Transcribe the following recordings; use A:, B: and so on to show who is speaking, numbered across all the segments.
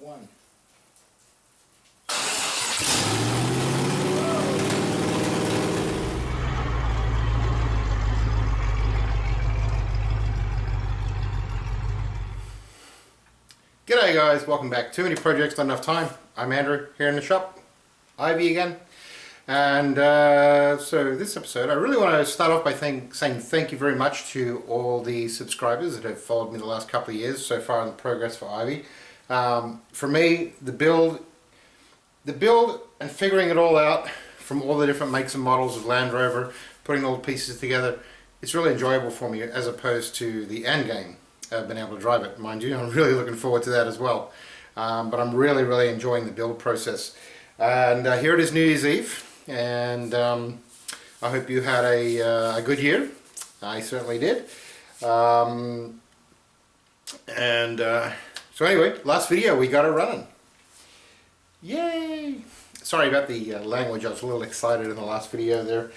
A: one. G'day guys, welcome back. Too many projects, not enough time. I'm Andrew here in the shop, Ivy again. And so this episode I really want to start off by saying thank you very much to all the subscribers that have followed me the last couple of years so far in the progress for Ivy. For me, the build and figuring it all out from all the different makes and models of Land Rover, putting all the pieces together, it's really enjoyable for me as opposed to the end game. Been able to drive it, mind you. I'm really looking forward to that as well. But I'm really enjoying the build process. And here it is, New Year's Eve, and I hope you had a good year. I certainly did. So anyway, last video we got it running. Yay! Sorry about the language. I was a little excited in the last video there.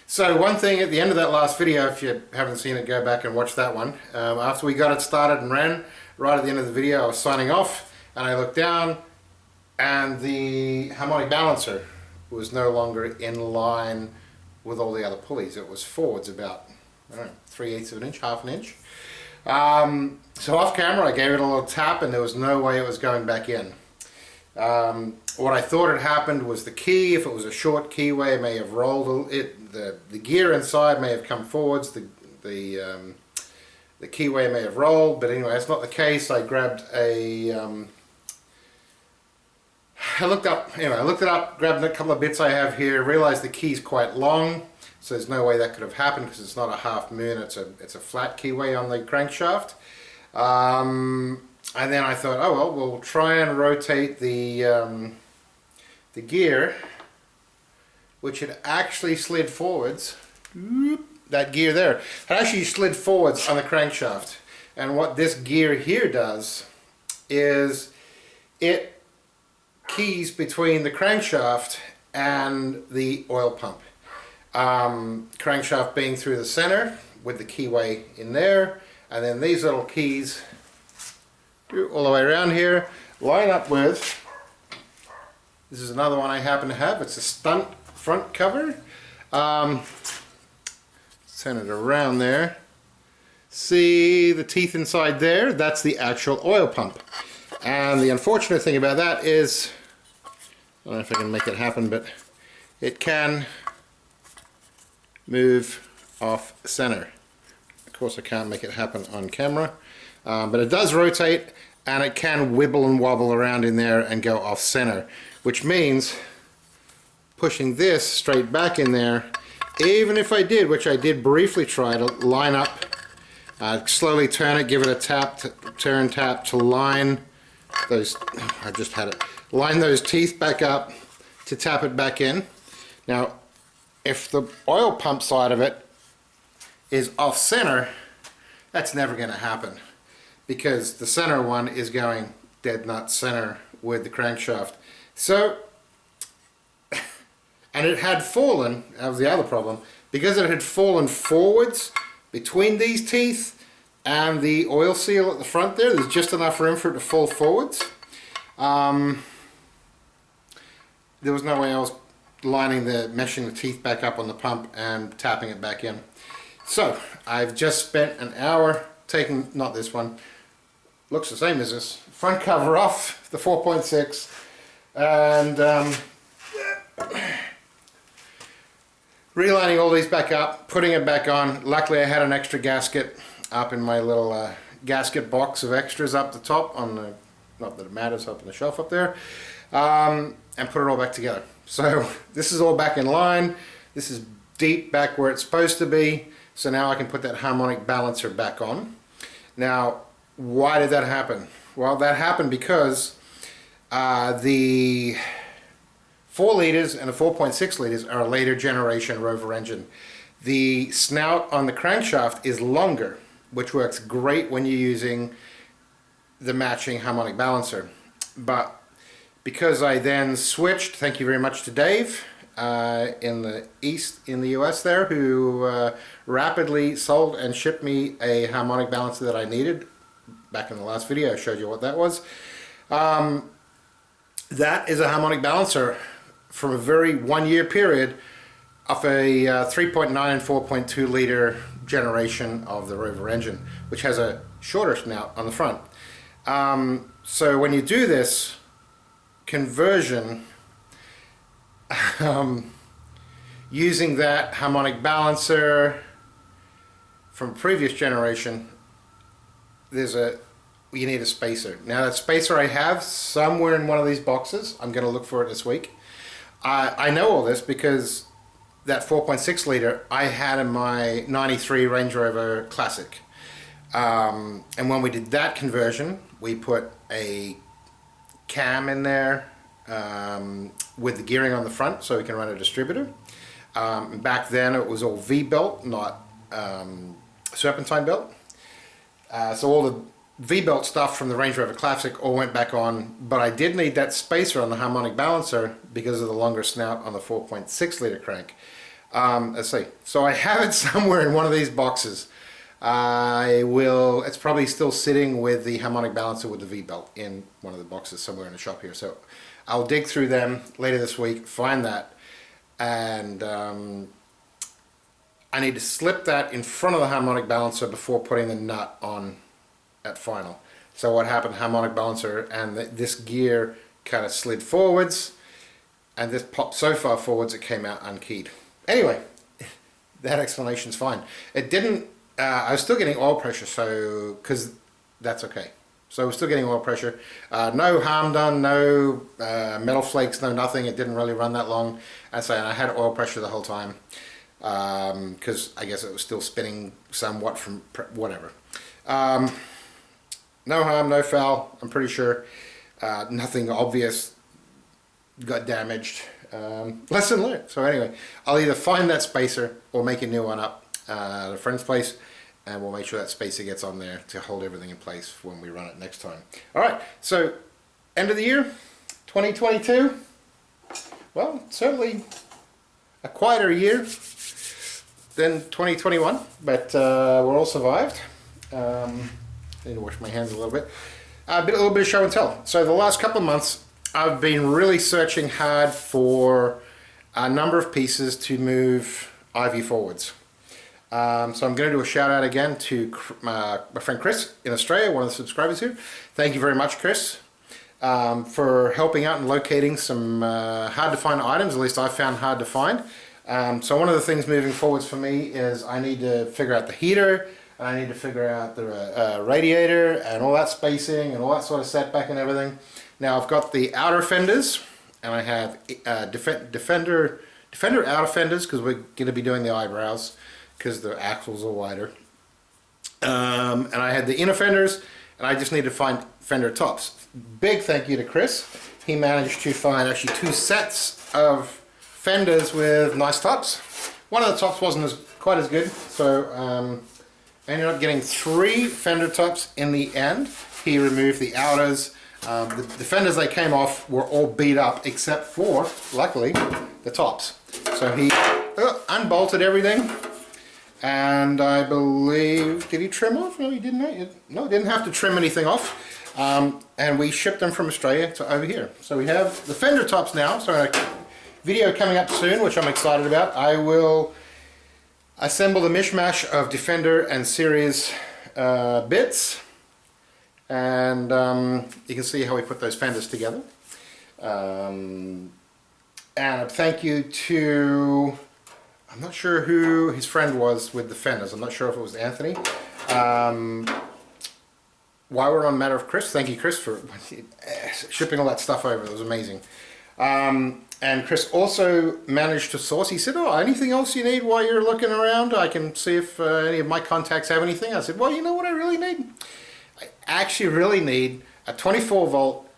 A: So one thing at the end of that last video, if you haven't seen it, go back and watch that one. After we got it started and ran, right at the end of the video I was signing off and I looked down and the harmonic balancer was no longer in line with all the other pulleys. It was forwards about, I don't know, 3/8 of an inch, half an inch. So off camera I gave it a little tap and there was no way it was going back in. What I thought had happened was the key, if it was a short keyway, may have rolled it. The gear inside may have come forwards. The keyway may have rolled, but anyway, that's not the case. I grabbed a. I looked it up, grabbed a couple of bits I have here. Realized the key's quite long, so there's no way that could have happened because it's not a half moon. It's a flat keyway on the crankshaft. And then I thought, oh well, we'll try and rotate the gear, which had actually slid forwards. That gear there, it actually slid forwards on the crankshaft. And what this gear here does is it keys between the crankshaft and the oil pump. Crankshaft being through the center with the keyway in there, and then these little keys all the way around here line up with, this is another one I happen to have, it's a stunt front cover. Turn it around there. See the teeth inside there? That's the actual oil pump. And the unfortunate thing about that is, I don't know if I can make it happen, but it can move off center. Of course I can't make it happen on camera, but it does rotate and it can wibble and wobble around in there and go off center, which means pushing this straight back in there, even if I did, which I did briefly try to line up, slowly turn it, give it a tap, turn tap to line those, I just had it, line those teeth back up to tap it back in. Now if the oil pump side of it is off center, that's never going to happen because the center one is going dead nut center with the crankshaft. So, and it had fallen, that was the other problem, because it had fallen forwards between these teeth and the oil seal at the front there's just enough room for it to fall forwards. There was no way I was meshing the teeth back up on the pump and tapping it back in. So I've just spent an hour taking, not this one, looks the same as this, front cover off, the 4.6, and relining all these back up, putting it back on. Luckily I had an extra gasket up in my little gasket box of extras up the top on the, not that it matters, up on the shelf up there, and put it all back together. So this is all back in line. This is deep back where it's supposed to be. So now I can put that harmonic balancer back on. Now, why did that happen? Well, that happened because the 4 litres and the 4.6 litres are a later generation Rover engine. The snout on the crankshaft is longer, which works great when you're using the matching harmonic balancer. But because I then switched, thank you very much to Dave in the US there, who rapidly sold and shipped me a harmonic balancer that I needed. Back in the last video I showed you what that was. That is a harmonic balancer from a very 1 year period of a 3.9 and 4.2 litre generation of the Rover engine, which has a shorter snout on the front. So when you do this conversion, using that harmonic balancer from previous generation, you need a spacer. Now that spacer I have somewhere in one of these boxes. I'm going to look for it this week. I know all this because that 4.6 litre I had in my 93 Range Rover Classic. And when we did that conversion, we put a cam in there with the gearing on the front so we can run a distributor. Back then it was all V-belt, not serpentine belt. So all the V-belt stuff from the Range Rover Classic all went back on, but I did need that spacer on the harmonic balancer because of the longer snout on the 4.6 litre crank. Let's see. So I have it somewhere in one of these boxes. It's probably still sitting with the harmonic balancer with the V-belt in one of the boxes somewhere in the shop here. So I'll dig through them later this week, find that, and I need to slip that in front of the harmonic balancer before putting the nut on at final. So what happened, harmonic balancer and this gear kind of slid forwards, and this popped so far forwards it came out unkeyed. Anyway, that explanation's fine. It didn't, I was still getting oil pressure, so, because that's okay. So we're still getting oil pressure. No harm done, no metal flakes, no nothing. It didn't really run that long. And I had oil pressure the whole time because I guess it was still spinning somewhat from whatever. No harm, no foul, I'm pretty sure. Nothing obvious got damaged. Lesson learned. So anyway, I'll either find that spacer or make a new one up at a friend's place, and we'll make sure that spacer gets on there to hold everything in place when we run it next time. Alright, so end of the year, 2022. Well, certainly a quieter year than 2021, but we're all survived. I need to wash my hands a little bit. A little bit of show and tell. So the last couple of months I've been really searching hard for a number of pieces to move Ivy forwards. So I'm going to do a shout out again to my friend Chris in Australia, one of the subscribers here. Thank you very much, Chris, for helping out and locating some hard to find items, at least I found hard to find. So one of the things moving forwards for me is I need to figure out the heater, and I need to figure out the radiator and all that spacing and all that sort of setback and everything. Now I've got the outer fenders, and I have Defender outer fenders because we're going to be doing the eyebrows because the axles are wider. And I had the inner fenders, and I just need to find fender tops. Big thank you to Chris. He managed to find actually 2 sets of fenders with nice tops. One of the tops wasn't quite as good, so I ended up getting 3 fender tops in the end. He removed the outers. The fenders that came off were all beat up except for, luckily, the tops. So he unbolted everything, and I believe, did he trim off? No, he didn't. No, didn't have to trim anything off. And we shipped them from Australia to over here. So we have the fender tops now. So a video coming up soon, which I'm excited about. I will assemble the mishmash of Defender and series bits, and you can see how we put those fenders together. And a thank you to, I'm not sure who his friend was with the fenders. I'm not sure if it was Anthony. While we're on matter of Chris, thank you Chris for shipping all that stuff over. It was amazing. And Chris also managed to source. He said, oh, anything else you need while you're looking around? I can see if any of my contacts have anything. I said, well, you know what I really need? I actually really need a 24 volt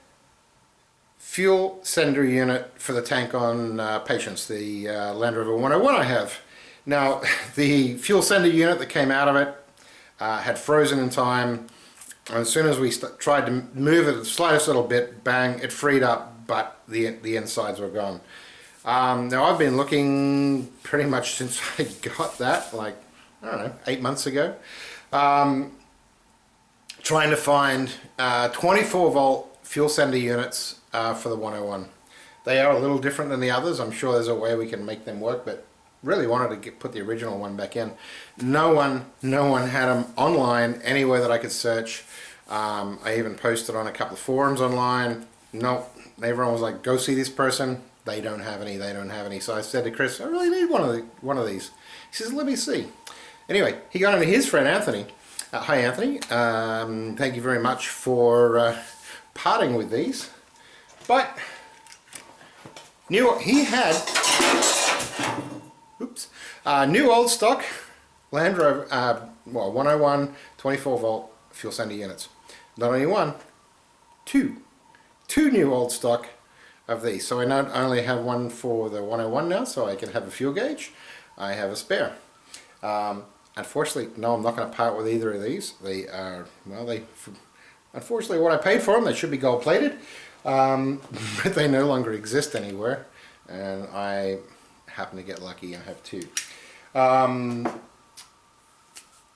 A: fuel sender unit for the tank on Patience, the Land Rover 101 I have. Now, the fuel sender unit that came out of it had frozen in time. And as soon as we tried to move it the slightest little bit, bang, it freed up, but the insides were gone. Now I've been looking pretty much since I got that, like, I don't know, 8 months ago, trying to find 24 volt fuel sender units for the 101. They are a little different than the others. I'm sure there's a way we can make them work, but really wanted to put the original one back in. No one had them online anywhere that I could search. I even posted on a couple of forums online. Nope. Everyone was like, go see this person. They don't have any. They don't have any. So I said to Chris, I really need one of these. He says, let me see. Anyway, he got into his friend Anthony. Hi Anthony. Thank you very much for parting with these. But he had new old stock Land Rover 101 24 volt fuel sender units. Not only one, two new old stock of these. So I not only have one for the 101 now, so I can have a fuel gauge, I have a spare. Unfortunately, no, I'm not going to part with either of these. They are, well, unfortunately what I paid for them, they should be gold plated, but they no longer exist anywhere, and I happen to get lucky and have two.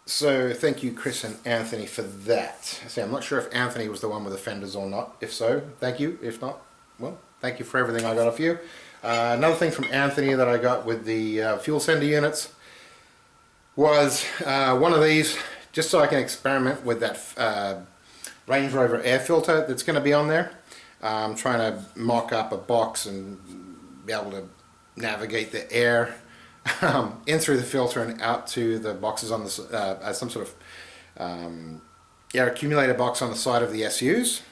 A: So thank you Chris and Anthony for that. See, I'm not sure if Anthony was the one with the fenders or not. If so, thank you. If not, well, thank you for everything I got off you. Another thing from Anthony that I got with the fuel sender units was one of these, just so I can experiment with that Range Rover air filter that's going to be on there. I'm trying to mock up a box and be able to navigate the air in through the filter and out to the boxes on the some sort of air accumulator box on the side of the SUs.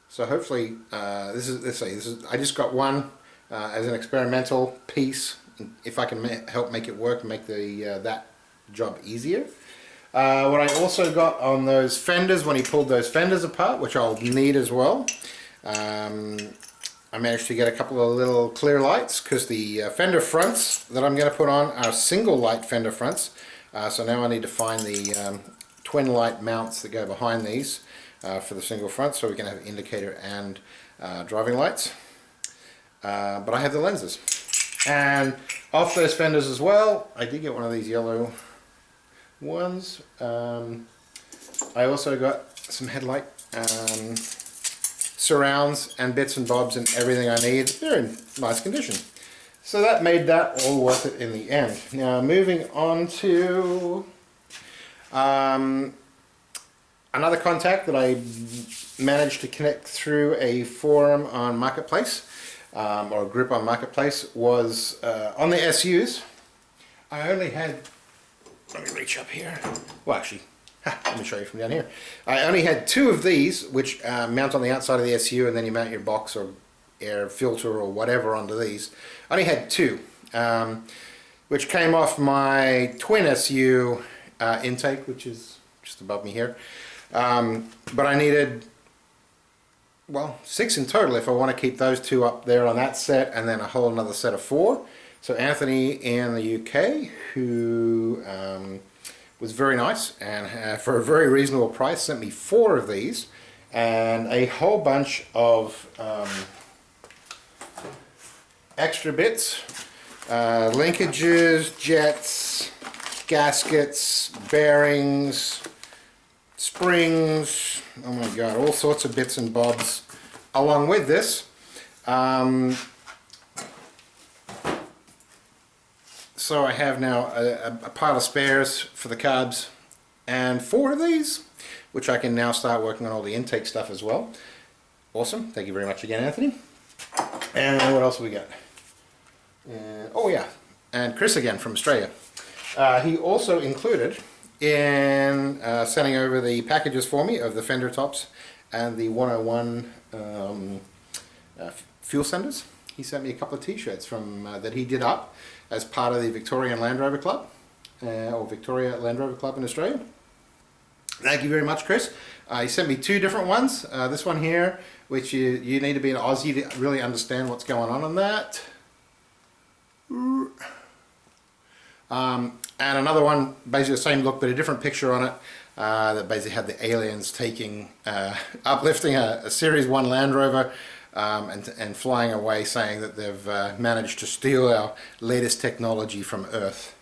A: So hopefully this is I just got one as an experimental piece. If I can help make it work and make the that job easier. What I also got on those fenders, when he pulled those fenders apart, which I'll need as well, I managed to get a couple of little clear lights, because the fender fronts that I'm going to put on are single light fender fronts. So now I need to find the twin light mounts that go behind these for the single front, so we can have indicator and driving lights. But I have the lenses. And off those fenders as well, I did get one of these yellow ones. I also got some headlight surrounds and bits and bobs and everything I need. They're in nice condition. So that made that all worth it in the end. Now moving on to another contact that I managed to connect through a forum on Marketplace, or a group on Marketplace, was on the SUs. I only had, let me reach up here, well actually, let me show you from down here. I only had two of these, which mount on the outside of the SU, and then you mount your box or air filter or whatever onto these. I only had two, which came off my twin SU intake, which is just above me here. But I needed, well, 6 in total if I want to keep those two up there on that set, and then a whole another set of 4. So Anthony in the UK, who was very nice and for a very reasonable price, sent me 4 of these and a whole bunch of extra bits, linkages, jets, gaskets, bearings, springs, oh my god, all sorts of bits and bobs along with this. So I have now a pile of spares for the carbs and 4 of these, which I can now start working on all the intake stuff as well. Awesome, thank you very much again, Anthony. And what else have we got? Oh yeah, and Chris again from Australia. He also included in sending over the packages for me of the fender tops and the 101 fuel senders. He sent me a couple of t-shirts from that he did up as part of the Victorian Land Rover Club, or Victoria Land Rover Club in Australia. Thank you very much, Chris. He sent me 2 different ones. This one here, which you need to be an Aussie to really understand what's going on that. And another one, basically the same look but a different picture on it, that basically had the aliens taking, uplifting a Series 1 Land Rover and flying away, saying that they've managed to steal our latest technology from Earth.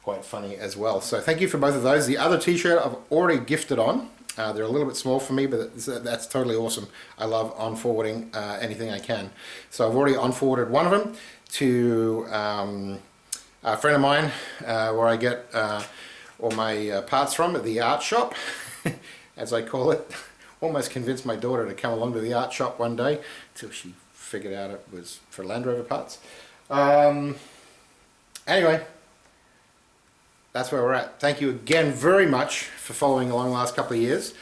A: Quite funny as well. So thank you for both of those. The other t-shirt I've already gifted on. They're a little bit small for me, but that's totally awesome. I love on-forwarding anything I can. So I've already on-forwarded one of them to a friend of mine where I get all my parts from, at the art shop, as I call it. Almost convinced my daughter to come along to the art shop one day till she figured out it was for Land Rover parts. Anyway, that's where we're at. Thank you again very much for following along the last couple of years.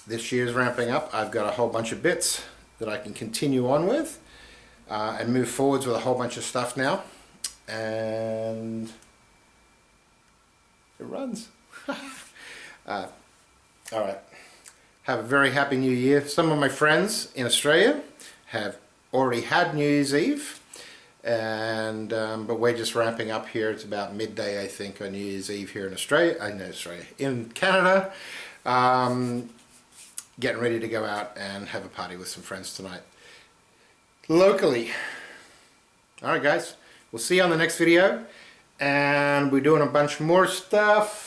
A: This year's ramping up. I've got a whole bunch of bits that I can continue on with and move forwards with a whole bunch of stuff now. And it runs. All right. Have a very happy New Year. Some of my friends in Australia have already had New Year's Eve, and but we're just ramping up here. It's about midday, I think, on New Year's Eve here in Australia. In Canada. Getting ready to go out and have a party with some friends tonight, locally. All right, guys. We'll see you on the next video, and we're doing a bunch more stuff.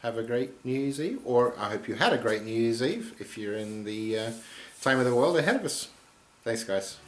A: Have a great New Year's Eve, or I hope you had a great New Year's Eve if you're in the time of the world ahead of us. Thanks, guys.